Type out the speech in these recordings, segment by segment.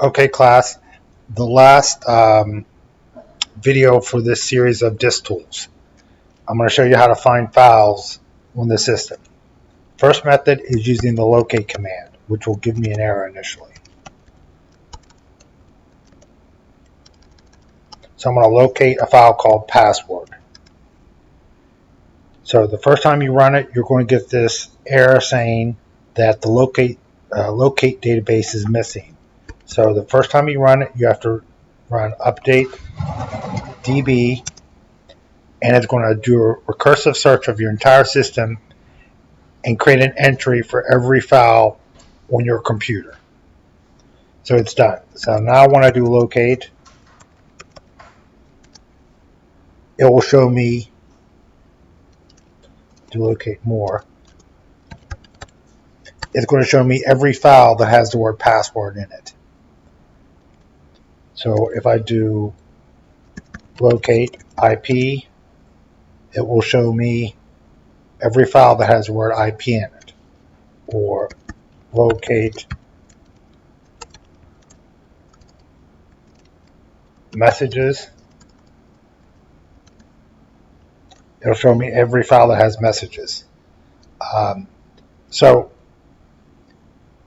Okay, class, the last video for this series of disk tools. I'm going to show you how to find files on the system. First method is using the locate command, which will give me an error initially. So I'm going to locate a file called password. So the first time you run it, you're going to get this error saying that the locate database is missing. So the first time you run it, you have to run update db, and it's going to do a recursive search of your entire system and create an entry for every file on your computer. So it's done. So now when I do locate, it will show me to locate more. It's going to show me every file that has the word password in it. So if I do locate IP, it will show me every file that has the word IP in it. Or locate messages, it'll show me every file that has messages. So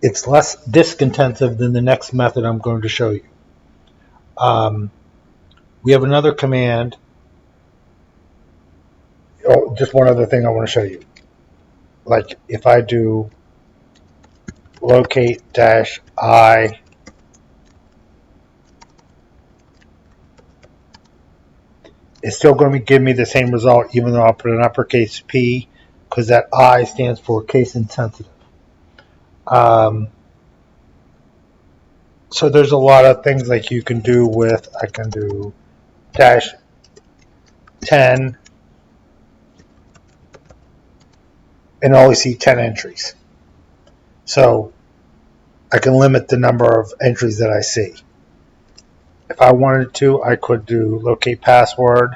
it's less disk intensive than the next method I'm going to show you. We have another command. Oh, just one other thing I want to show you. Like if I do locate-I, it's still going to give me the same result even though I put an uppercase P, because that I stands for case insensitive. So there's a lot of things like you can do with, I can do -10 and only see 10 entries. So I can limit the number of entries that I see. If I wanted to, I could do locate password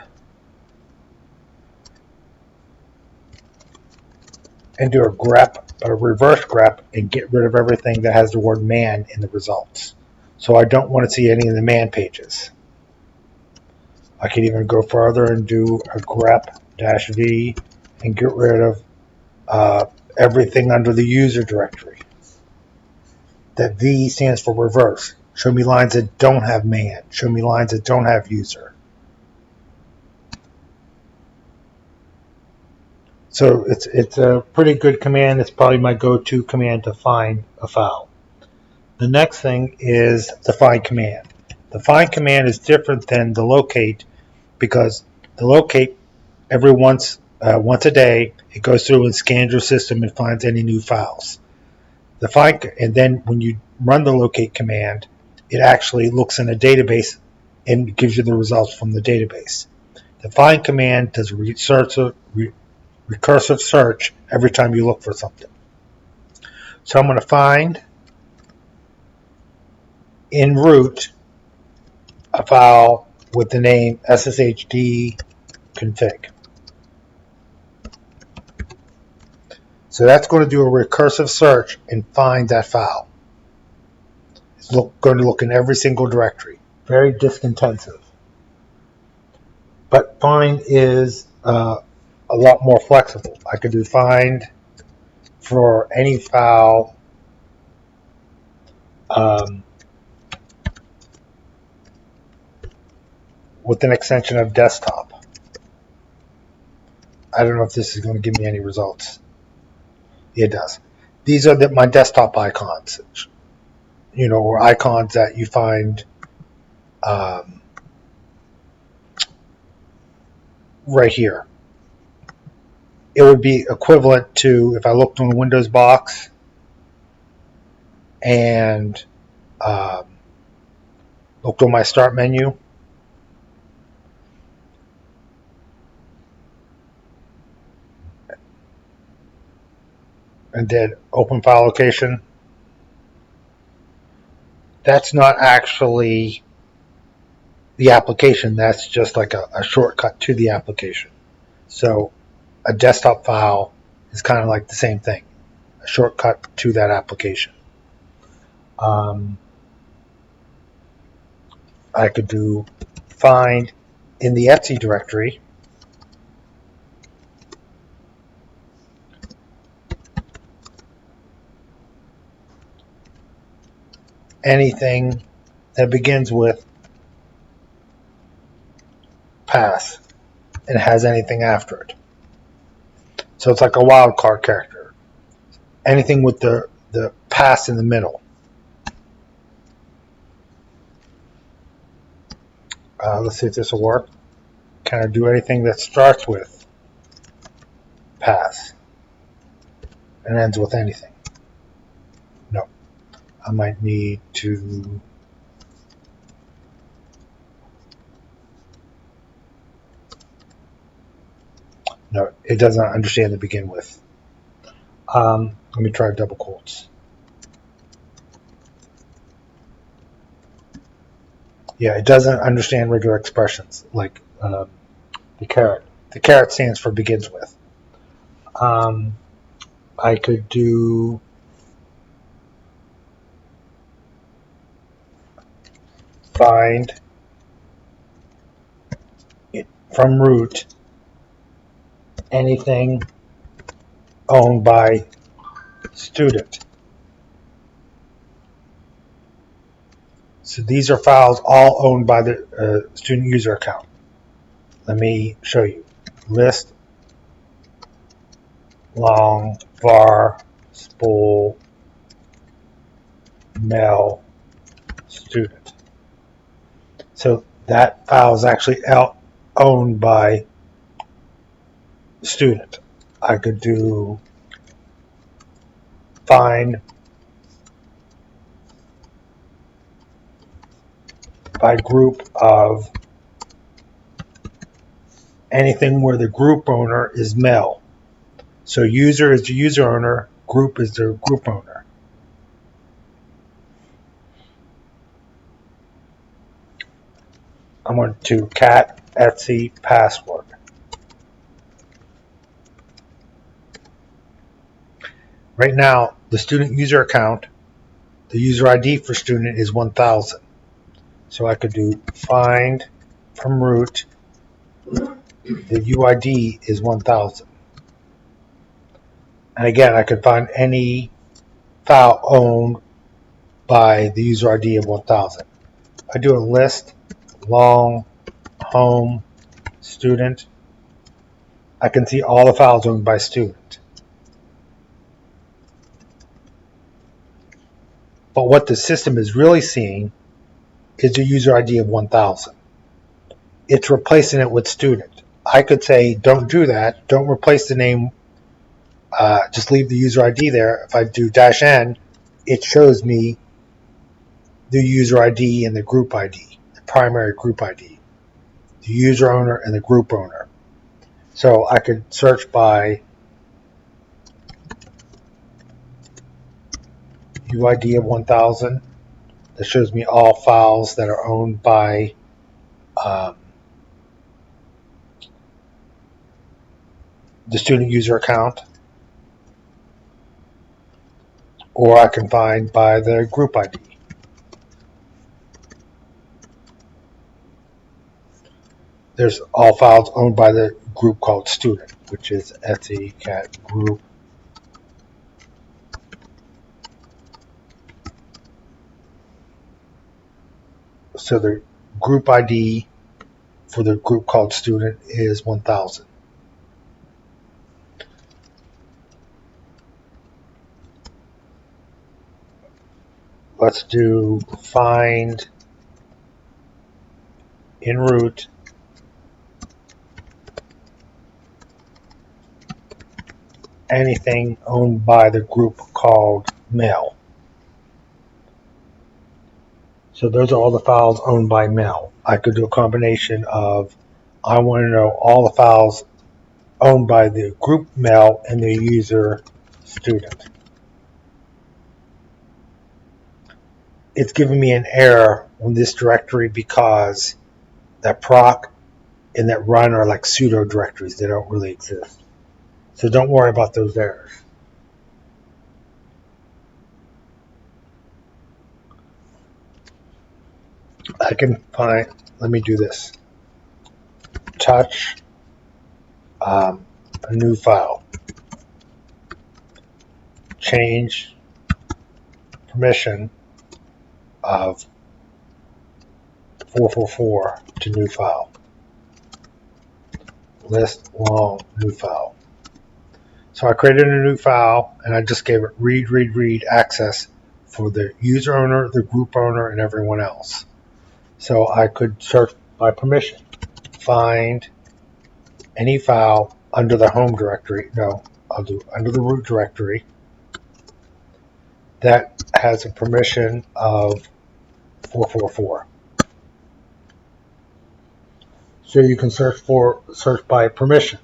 and do a grep, a reverse grep, and get rid of everything that has the word man in the results. So I don't want to see any of the man pages. I could even go further and do a grep-v and get rid of everything under the user directory. That V stands for reverse. Show me lines that don't have man. Show me lines that don't have user. So it's a pretty good command. It's probably my go-to command to find a file. The next thing is the find command. The find command is different than the locate because the locate, every once a day, it goes through and scans your system and finds any new files. The find, and then when you run the locate command, it actually looks in a database and gives you the results from the database. The find command does a recursive search every time you look for something. So I'm going to find in root a file with the name sshd config. So that's going to do a recursive search and find that file. It's going to look in every single directory. Very disk intensive. But find is a lot more flexible. I could do find for any file with an extension of desktop. I don't know if this is going to give me any results. It does. These are my desktop icons, or icons that you find right here. It would be equivalent to if I looked on a Windows box and looked on my start menu and did open file location. That's not actually the application. That's just like a shortcut to the application. So a desktop file is kind of like the same thing, a shortcut to that application. I could do find in the Etsy directory anything that begins with pass and has anything after it. So it's like a wildcard character. Anything with the pass in the middle. Let's see if this will work. Can I do anything that starts with pass and ends with anything? No. I might need to. No, it doesn't understand to begin with. Let me try double quotes. Yeah, it doesn't understand regular expressions like the caret. The caret stands for begins with. I could do find from root anything owned by student. So these are files all owned by the student user account. Let me show you. List long var spool mail student. So that file is actually owned by student. I could do find by group of anything where the group owner is Mel. So user is the user owner, group is the group owner. I'm going to cat Etsy password. Right now, the student user account, the user ID for student is 1000. So I could do find from root, the UID is 1000. And again, I could find any file owned by the user ID of 1000. I do a list long home student. I can see all the files owned by student. But what the system is really seeing is the user ID of 1000. It's replacing it with student. I could say, don't do that. Don't replace the name. Just leave the user ID there. If I do -N, it shows me the user ID and the group ID, the primary group ID, the user owner and the group owner. So I could search by UID of 1000. That shows me all files that are owned by the student user account. Or I can find by the group ID. There's all files owned by the group called student, which is Etsy cat group. So the group ID for the group called student is 1000. Let's do find in root anything owned by the group called mail. So those are all the files owned by mail. I could do a combination of I want to know all the files owned by the group mail and the user student. It's giving me an error on this directory because that proc and that run are like pseudo directories. They don't really exist. So don't worry about those errors. I can find, let me do this. Touch a new file. Change permission of 444 to new file. List long new file. So I created a new file and I just gave it read access for the user owner, the group owner, and everyone else. So I could search by permission. Find any file under the home directory. No, I'll do under the root directory that has a permission of 444. So you can search by permission.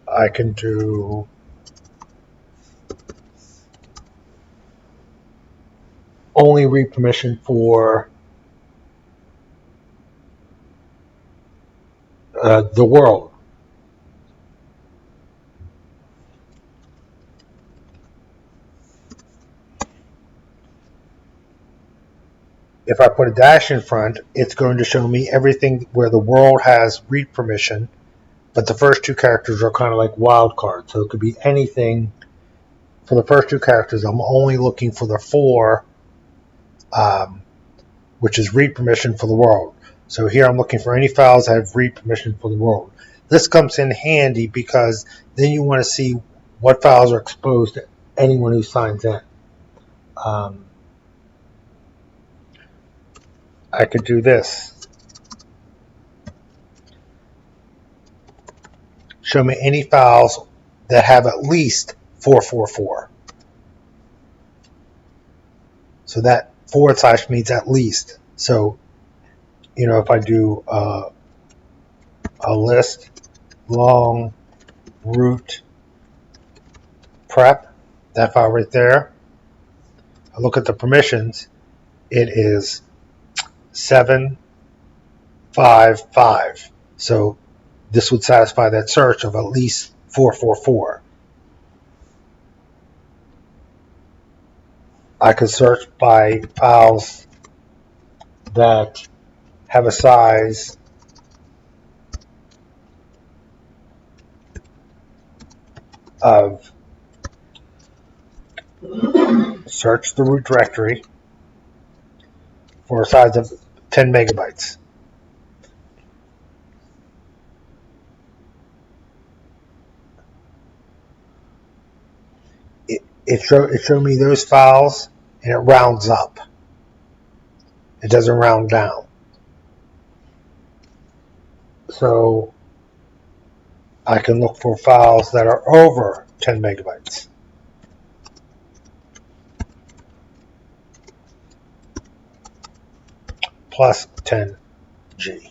I can do only read permission for the world. If I put a dash in front, it's going to show me everything where the world has read permission, but the first two characters are kind of like wild cards. So it could be anything for the first two characters. I'm only looking for the 4, which is read permission for the world. So here I'm looking for any files that have read permission for the world. This comes in handy because then you want to see what files are exposed to anyone who signs in. I could do this. Show me any files that have at least 444. So that / means at least. So, if I do a list long root prep, that file right there, I look at the permissions, it is 755. So this would satisfy that search of at least 444. I could search by files that have a size of, search the root directory for a size of 10 megabytes. It showed me those files, and it rounds up. It doesn't round down. So I can look for files that are over 10 megabytes. Plus 10G.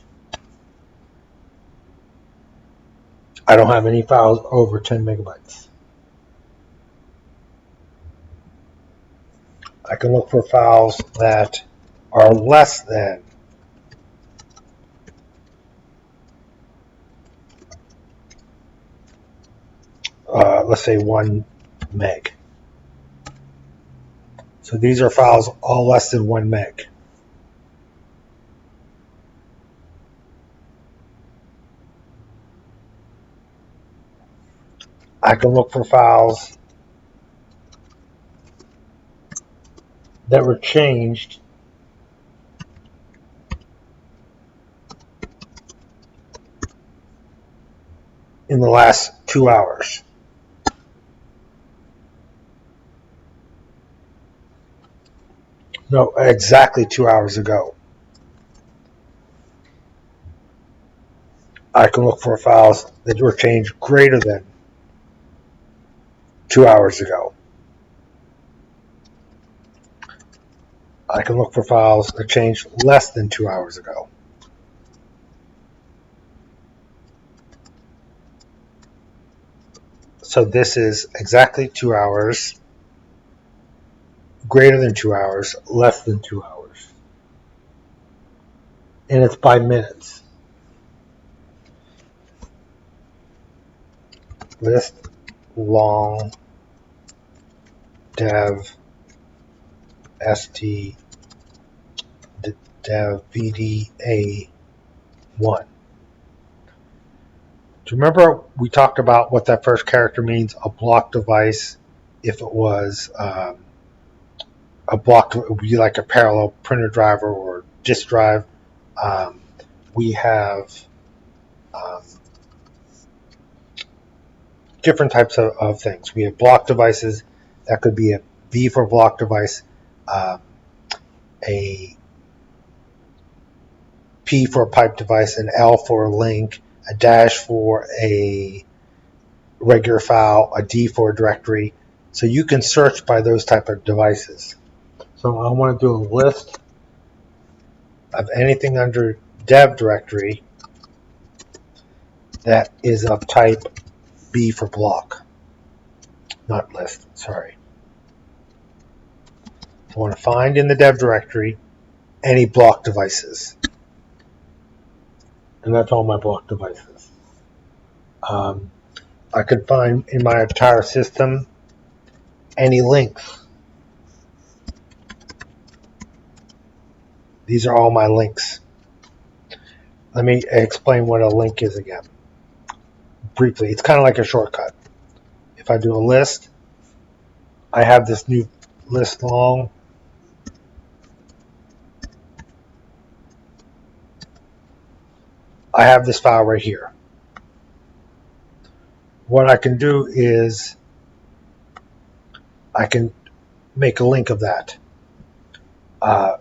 I don't have any files over 10 megabytes. I can look for files that are less than let's say 1 meg. So these are files all less than 1 meg. I can look for files that were changed in the last 2 hours. No, exactly 2 hours ago. I can look for files that were changed greater than 2 hours ago. I can look for files that changed less than 2 hours ago. So this is exactly 2 hours, greater than 2 hours, less than 2 hours. And it's by minutes. list long dev st dev vda1. Do you remember we talked about what that first character means? A block device. If it was a block, it would be like a parallel printer driver or disk drive. Um, we have different types of things. We have block devices. That could be a B for block device, a P for a pipe device, an L for a link, a dash for a regular file, a D for a directory. So you can search by those type of devices. So I want to do a list of anything under dev directory that is of type B for block, not list, sorry. I want to find in the dev directory any block devices. And that's all my block devices. I could find in my entire system any links. These are all my links. Let me explain what a link is again. Briefly, it's kind of like a shortcut. If I do a list, I have this new list long. I have this file right here. What I can do is I can make a link of that.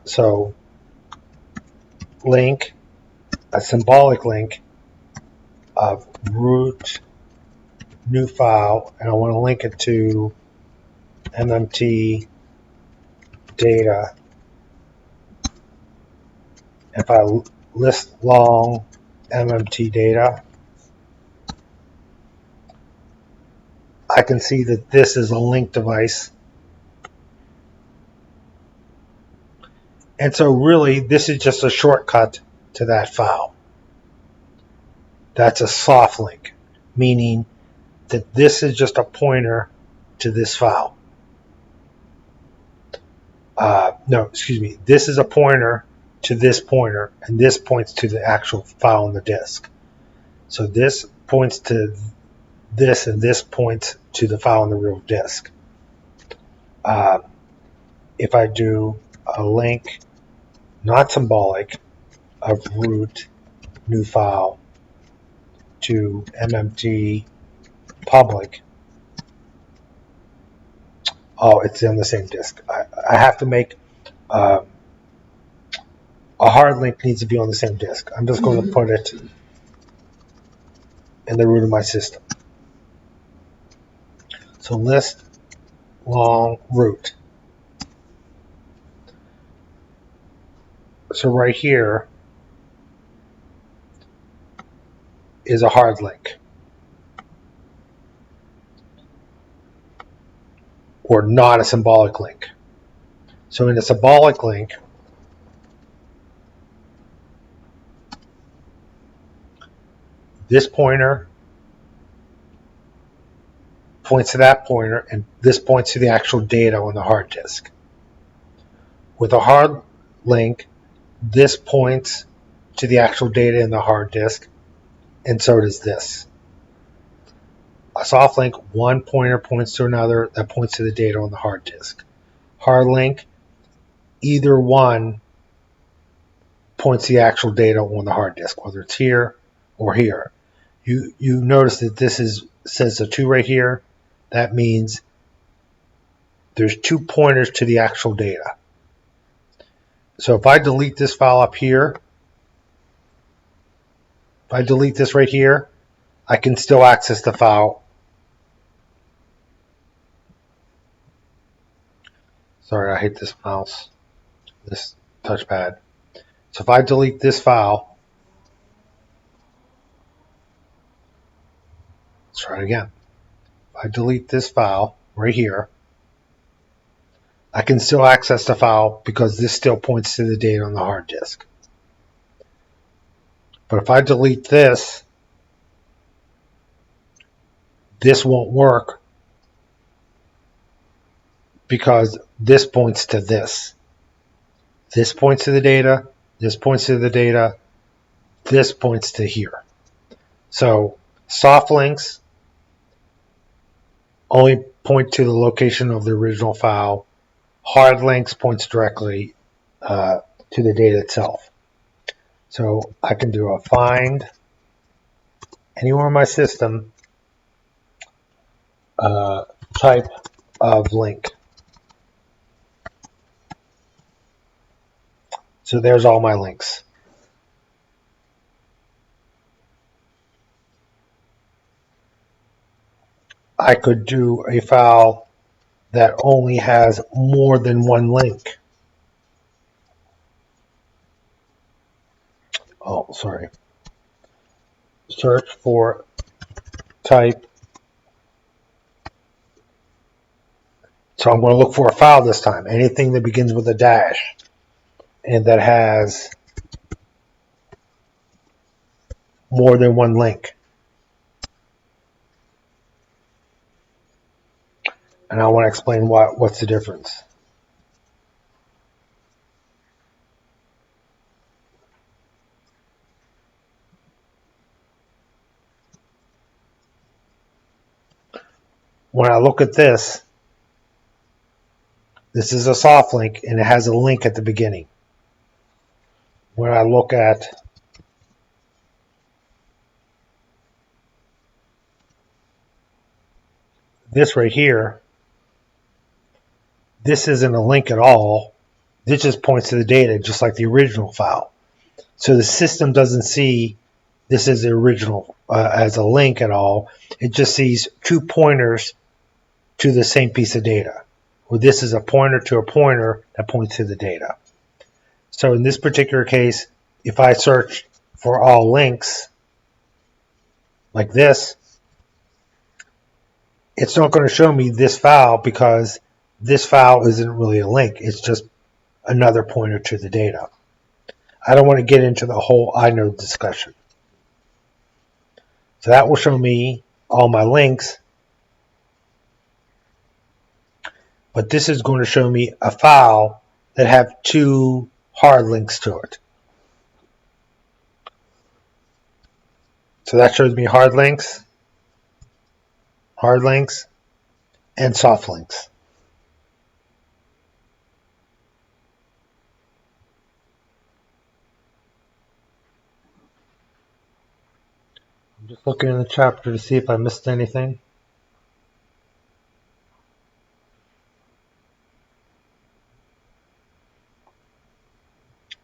So link, a symbolic link of root new file, and I want to link it to MMT data. If I list long MMT data, I can see that this is a link device. And so really, this is just a shortcut to that file. That's a soft link, meaning that this is just a pointer to this file. No, excuse me. This is a pointer to this pointer, and this points to the actual file on the disk. So this points to this, and this points to the file on the real disk. If I do a link, not symbolic, of root new file to MMT public, oh, it's on the same disk. I have to make a hard link needs to be on the same disk. I'm just going to put it in the root of my system. So list long root. So right here is a hard link, or not a symbolic link. So in a symbolic link, this pointer points to that pointer, and this points to the actual data on the hard disk. With a hard link, this points to the actual data in the hard disk, and so does this. A soft link, one pointer points to another that points to the data on the hard disk. Hard link, either one points the actual data on the hard disk, whether it's here or here. You notice that this says a 2 right here. That means there's 2 pointers to the actual data. So if I delete this file up here, if I delete this right here, I can still access the file. Sorry, I hate this mouse, this touchpad. So if I delete this file, let's try it again. If I delete this file right here, I can still access the file because this still points to the data on the hard disk. But if I delete this, this won't work because this points to this. This points to the data, this points to the data, this points to here. So soft links only point to the location of the original file. Hard links points directly to the data itself. So I can do a find anywhere in my system type of link. So there's all my links. I could do a file that only has more than one link. Oh, sorry. Search for type. So I'm going to look for a file this time. Anything that begins with a dash and that has more than one link. And I want to explain what's the difference. When I look at this is a soft link and it has a link at the beginning. When I look at this right here, this isn't a link at all. This just points to the data, just like the original file. So the system doesn't see this as the original as a link at all. It just sees two pointers to the same piece of data. Well, this is a pointer to a pointer that points to the data. So in this particular case, if I search for all links like this, it's not going to show me this file because this file isn't really a link. It's just another pointer to the data. I don't want to get into the whole inode discussion. So that will show me all my links. But this is going to show me a file that have two hard links to it. So that shows me hard links, and soft links. I'm just looking in the chapter to see if I missed anything.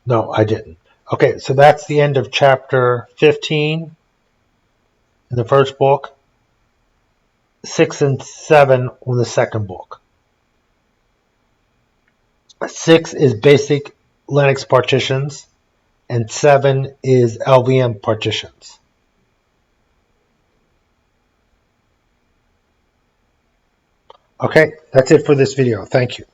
No, I didn't. Okay, so that's the end of chapter 15 in the first book, 6 and 7 on the second book. 6 is basic Linux partitions, and 7 is LVM partitions. Okay, that's it for this video. Thank you.